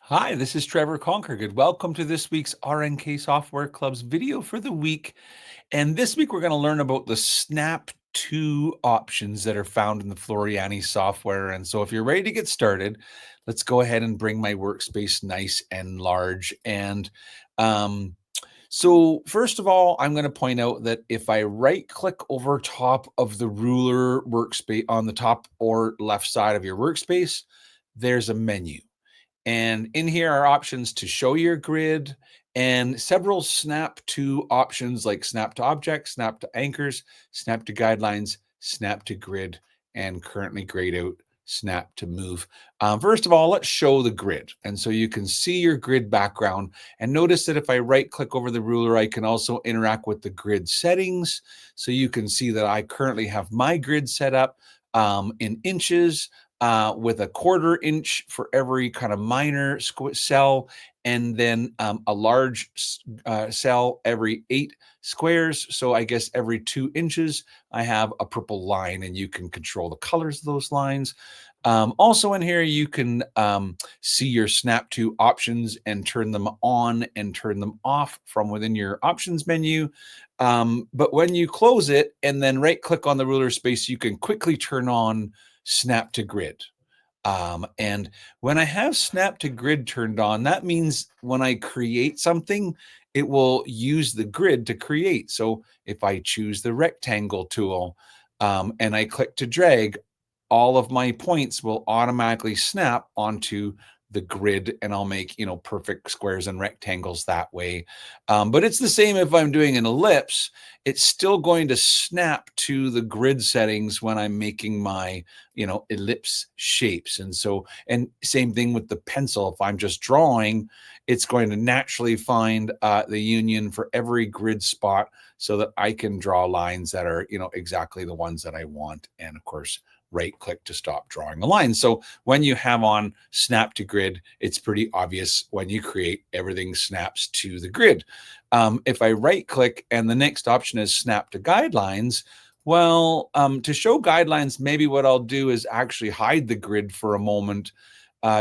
Hi, this is Trevor Conquergood. Welcome to this week's RNK Software Club's video for the week. And this week we're going to learn about the Snap to options that are found in the Floriani software. And so if you're ready to get started, let's go ahead and bring my workspace nice and large. And so first of all, I'm going to point out that if I right click over top of the ruler workspace on the top or left side of your workspace, there's a menu. And in here are options to show your grid and several snap to options like snap to objects, snap to anchors, snap to guidelines, snap to grid, and currently grayed out snap to move. First of all, let's show the grid. And so you can see your grid background and notice that if I right click over the ruler, I can also interact with the grid settings. So you can see that I currently have my grid set up in inches, with a 1/4 inch for every kind of minor cell, and then a large cell every 8 squares. So I guess every 2 inches, I have a purple line, and you can control the colors of those lines. Also in here, you can see your snap to options and turn them on and turn them off from within your options menu. But when you close it and then right click on the ruler space, you can quickly turn on snap to grid. And when I have snap to grid turned on, that means when I create something, it will use the grid to create. So if I choose the rectangle tool and I click to drag, all of my points will automatically snap onto the grid, and I'll make, perfect squares and rectangles that way. But it's the same if I'm doing an ellipse. It's still going to snap to the grid settings when I'm making my, ellipse shapes. And same thing with the pencil. If I'm just drawing, it's going to naturally find the union for every grid spot so that I can draw lines that are, exactly the ones that I want. And of course, right click to stop drawing a line. So when you have on snap to grid, it's pretty obvious when you create, everything snaps to the grid. If I right click and the next option is snap to guidelines, well, to show guidelines, maybe what I'll do is actually hide the grid for a moment,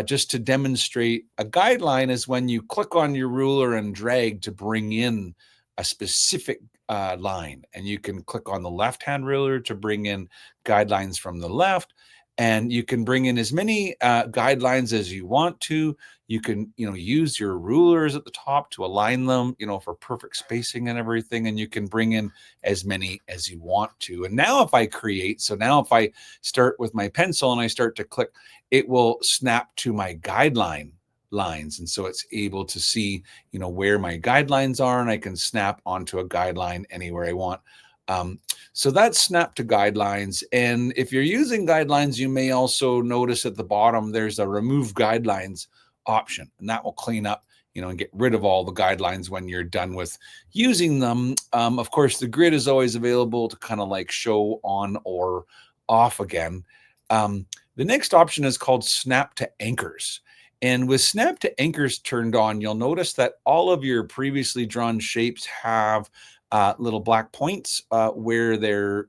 just to demonstrate. A guideline is when you click on your ruler and drag to bring in a specific line, and you can click on the left-hand ruler to bring in guidelines from the left, and you can bring in as many guidelines as you want to. You can, use your rulers at the top to align them, for perfect spacing and everything, and you can bring in as many as you want to. And now if I start with my pencil and I start to click, it will snap to my guideline lines. And so it's able to see, where my guidelines are, and I can snap onto a guideline anywhere I want. So that's snap to guidelines. And if you're using guidelines, you may also notice at the bottom, there's a remove guidelines option, and that will clean up, and get rid of all the guidelines when you're done with using them. Of course, the grid is always available to kind of like show on or off again. The next option is called snap to anchors. And with snap to anchors turned on, you'll notice that all of your previously drawn shapes have little black points where their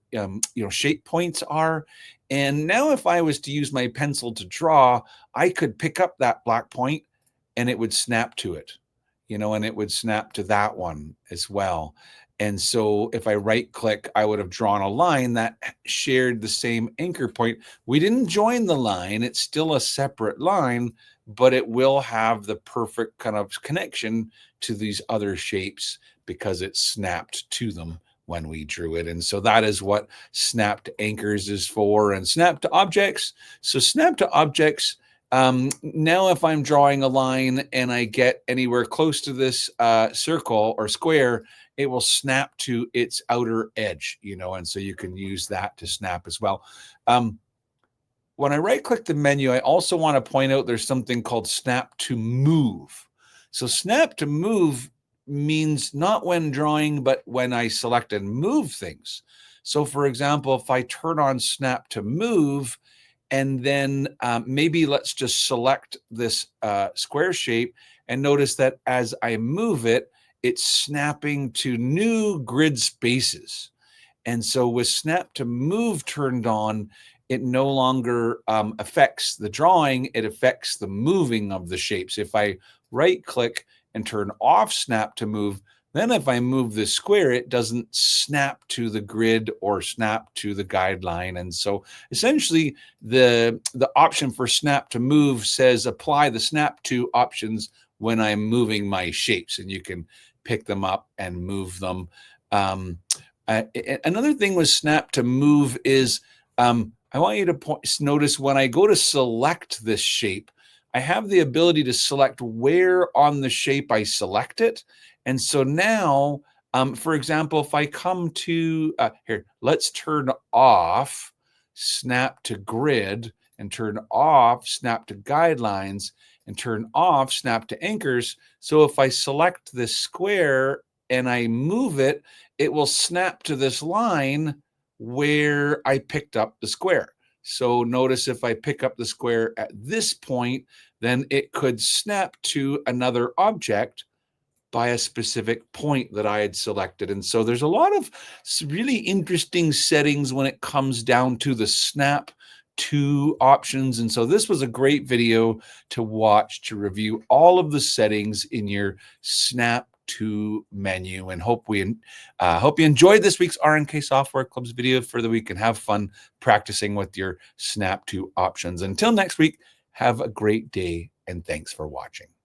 shape points are. And now if I was to use my pencil to draw, I could pick up that black point and it would snap to it, and it would snap to that one as well. And so if I right click, I would have drawn a line that shared the same anchor point. We didn't join the line. It's still a separate line, but it will have the perfect kind of connection to these other shapes because it snapped to them when we drew it. And so that is what snap to anchors is for. And snap to objects. So snap to objects. Now if I'm drawing a line and I get anywhere close to this circle or square, it will snap to its outer edge, and so you can use that to snap as well. When I right click the menu, I also want to point out there's something called snap to move. So snap to move means not when drawing, but when I select and move things. So for example, if I turn on snap to move, and then maybe let's just select this square shape and notice that as I move it, it's snapping to new grid spaces. And so with snap to move turned on, it no longer affects the drawing, it affects the moving of the shapes. If I right click and turn off snap to move, then if I move the square, it doesn't snap to the grid or snap to the guideline. And so essentially the option for snap to move says apply the snap to options when I'm moving my shapes, and you can pick them up and move them. Another thing with snap to move is I want you to notice when I go to select this shape, I have the ability to select where on the shape I select it. And so now, for example, if I come to here, let's turn off snap to grid and turn off snap to guidelines and turn off snap to anchors. So if I select this square and I move it, it will snap to this line where I picked up the square. So notice if I pick up the square at this point, then it could snap to another object by a specific point that I had selected. And so there's a lot of really interesting settings when it comes down to the snap to options. And so this was a great video to watch to review all of the settings in your snap to menu, and hope you enjoyed this week's RNK Software Club's video for the week and have fun practicing with your snap to options. Until next week, have a great day and thanks for watching.